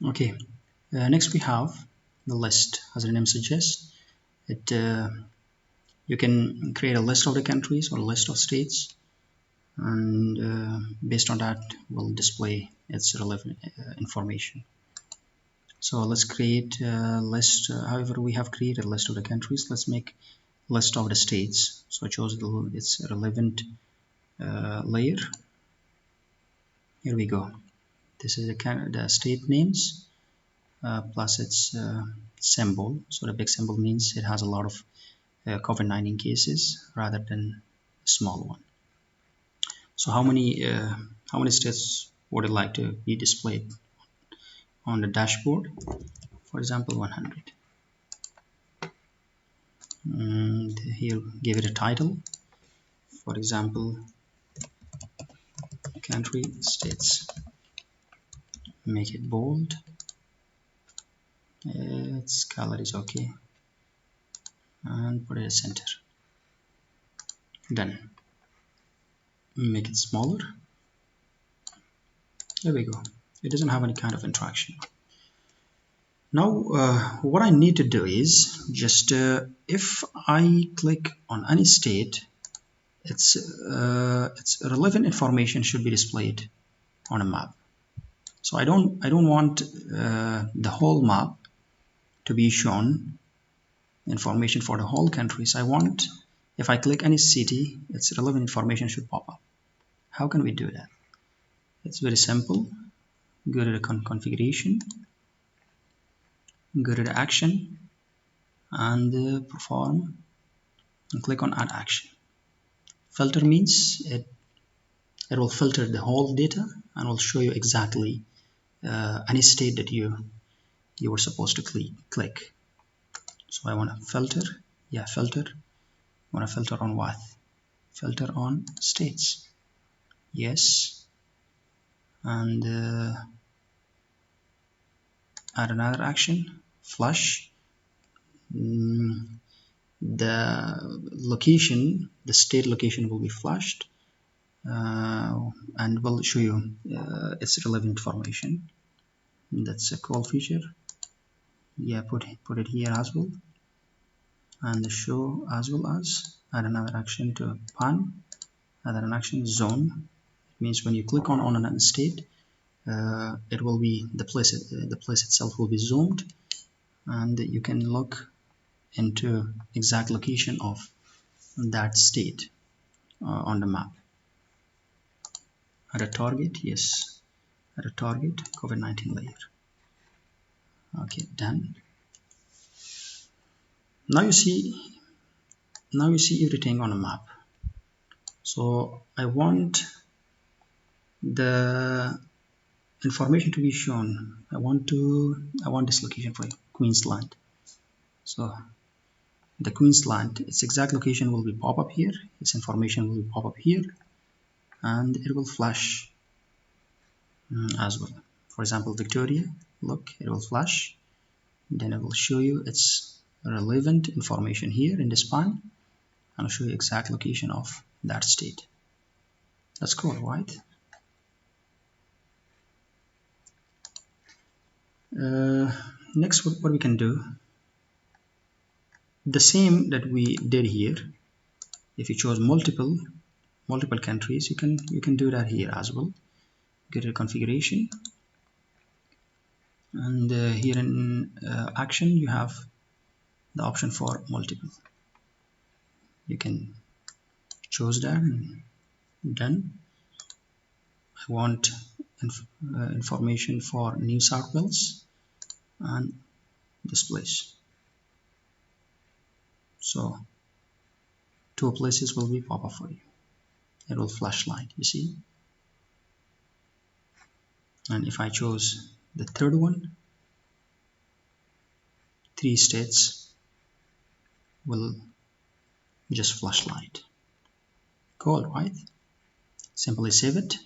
Okay, next we have the list. As the name suggests, you can create a list of the countries or a list of states, and based on that will display its relevant information. So let's create a list. However, we have created a list of the countries. Let's make a list of the states. So choose its relevant layer. Here we go. This is the state names plus its symbol. So the big symbol means it has a lot of COVID-19 cases rather than a small one. So how many states would you like to be displayed on the dashboard? For example, 100. And here give it a title. For example, country states. Make it bold. Its color is okay. And put it at center. Done. Make it smaller. There we go. It doesn't have any kind of interaction. Now what I need to do is just if I click on any state, its relevant information should be displayed on a map. So I don't want the whole map to be shown information for the whole countries. I want, if I click any city, its relevant information should pop up. How can we do that? It's very simple. Go to the configuration, go to the action, and perform, and click on add action. Filter means it will filter the whole data and will show you exactly any state that you were supposed to click. So I want to filter. Filter. I want to filter on what? Filter on states. Yes. And add another action. Flush. The location, the state location will be flashed and will show you its relevant information. That's a cool feature. Put it here as well, and show as well as. Add another action to pan. Add an action zone. It means when you click on another state, it will be the place itself will be zoomed, and you can look into exact location of that state on the map. Add a target. Yes, add a target COVID-19 layer. Okay, done. Now you see everything on a map. So I want the information to be shown. I want this location for Queensland. So the Queensland, its exact location will be pop up here. Its information will be pop up here, and it will flash as well. For example, Victoria, look, it will flash. Then it will show you its relevant information here in this pan, and I'll show you exact location of that state. That's cool, right? Next, what we can do, the same that we did here. If you chose multiple countries, you can do that here as well. Go to configuration, and here in action you have the option for multiple. You can choose that, and done. I want information for New South Wales and this place. So 2 places will be pop up for you. It will flash light, you see. And if I chose the third one, 3 states will just flash light. Cool, right? Simply save it.